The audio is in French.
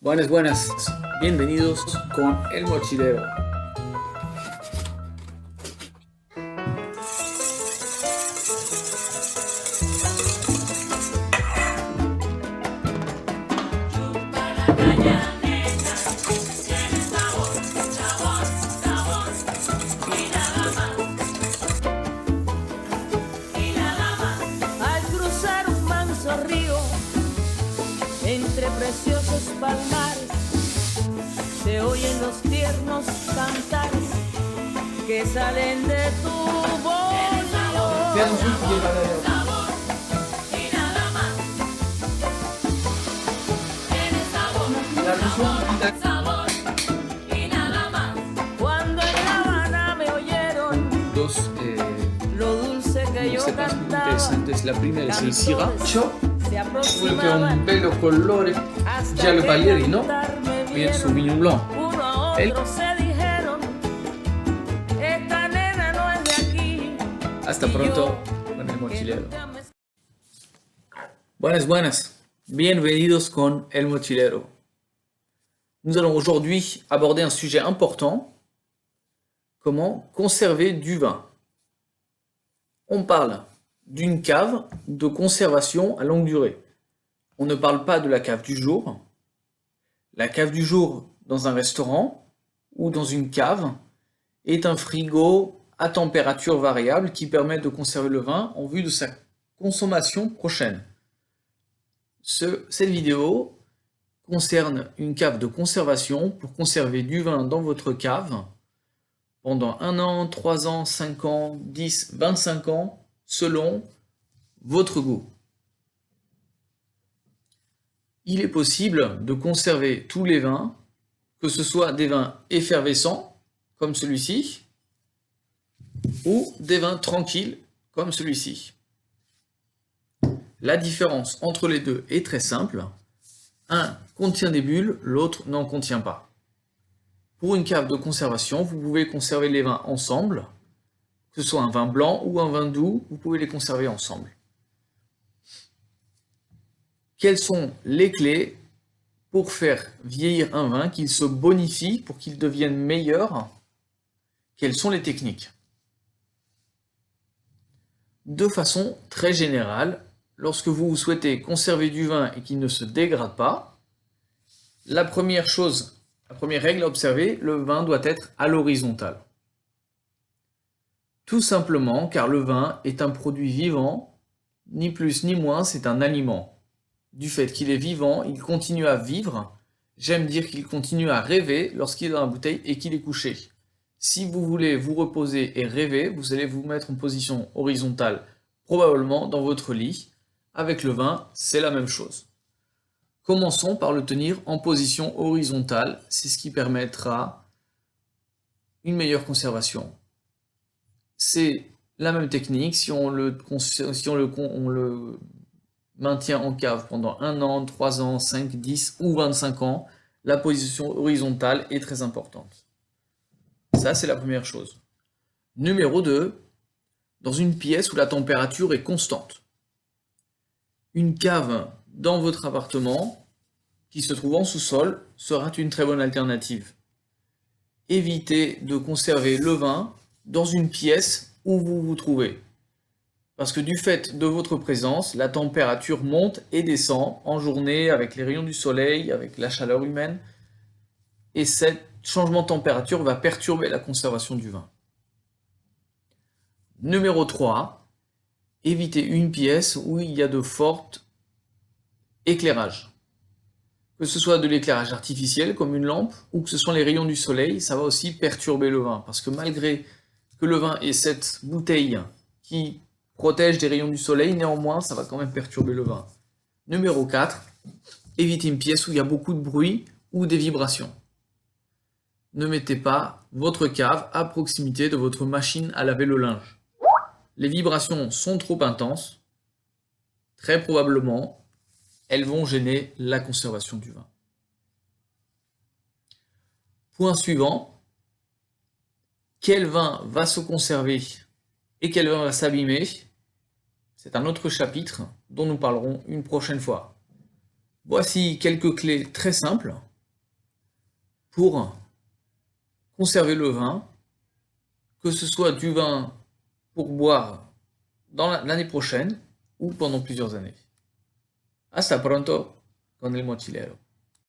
Buenas, buenas. Bienvenidos con El Mochilero. Al cruzar un manso río entre preciosos palmares se oyen los tiernos cantares que salen de tu voz. Sabor y nada más. Cuando en La Habana me oyeron Dos lo dulce que yo recetas muy cantaba, interessantes. La prima es el sriracha, se quello che ha un aproximaban bello colore hasta giallo que paglierino, cantarme bien vieron. Sauvignon Blanc. Uno a El- otro se dijeron, esta nena no es de aquí. Hasta Y pronto yo, con El Mochilero. que nunca me- Buenas, buenas. Bienvenidos con El Mochilero. Nous allons aujourd'hui aborder un sujet important, comment conserver du vin. On parle d'une cave de conservation à longue durée. On ne parle pas de la cave du jour. La cave du jour dans un restaurant ou dans une cave est un frigo à température variable qui permet de conserver le vin en vue de sa consommation prochaine. Cette vidéo concerne une cave de conservation pour conserver du vin dans votre cave pendant 1 an, 3 ans, 5 ans, 10, 25 ans, selon votre goût. Il est possible de conserver tous les vins, que ce soit des vins effervescents, comme celui-ci, ou des vins tranquilles, comme celui-ci. La différence entre les deux est très simple. Un contient des bulles, l'autre n'en contient pas. Pour une cave de conservation, vous pouvez conserver les vins ensemble, que ce soit un vin blanc ou un vin doux, vous pouvez les conserver ensemble. Quelles sont les clés pour faire vieillir un vin, qu'il se bonifie, pour qu'il devienne meilleur? Quelles sont les techniques? De façon très générale, lorsque vous souhaitez conserver du vin et qu'il ne se dégrade pas, la première règle à observer, le vin doit être à l'horizontale. Tout simplement car le vin est un produit vivant, ni plus ni moins, c'est un aliment. Du fait qu'il est vivant, il continue à vivre, j'aime dire qu'il continue à rêver lorsqu'il est dans la bouteille et qu'il est couché. Si vous voulez vous reposer et rêver, vous allez vous mettre en position horizontale, probablement dans votre lit. Avec le vin, c'est la même chose. Commençons par le tenir en position horizontale, c'est ce qui permettra une meilleure conservation. C'est la même technique si on le maintient en cave pendant 1 an, 3 ans, 5, 10 ou 25 ans, la position horizontale est très importante. Ça, c'est la première chose. Numéro 2, dans une pièce où la température est constante. Une cave dans votre appartement, qui se trouve en sous-sol, sera une très bonne alternative. Évitez de conserver le vin dans une pièce où vous vous trouvez. Parce que du fait de votre présence, la température monte et descend en journée avec les rayons du soleil, avec la chaleur humaine. Et ce changement de température va perturber la conservation du vin. Numéro 3, évitez une pièce où il y a de fortes éclairages. Que ce soit de l'éclairage artificiel comme une lampe ou que ce soit les rayons du soleil, ça va aussi perturber le vin. Parce que malgré que le vin ait cette bouteille qui protège des rayons du soleil, néanmoins ça va quand même perturber le vin. Numéro 4, évitez une pièce où il y a beaucoup de bruit ou des vibrations. Ne mettez pas votre cave à proximité de votre machine à laver le linge. Les vibrations sont trop intenses, très probablement, elles vont gêner la conservation du vin. Point suivant, quel vin va se conserver et quel vin va s'abîmer? C'est un autre chapitre dont nous parlerons une prochaine fois. Voici quelques clés très simples pour conserver le vin, que ce soit du vin pour boire dans l'année prochaine ou pendant plusieurs années. Hasta pronto con el mochilero.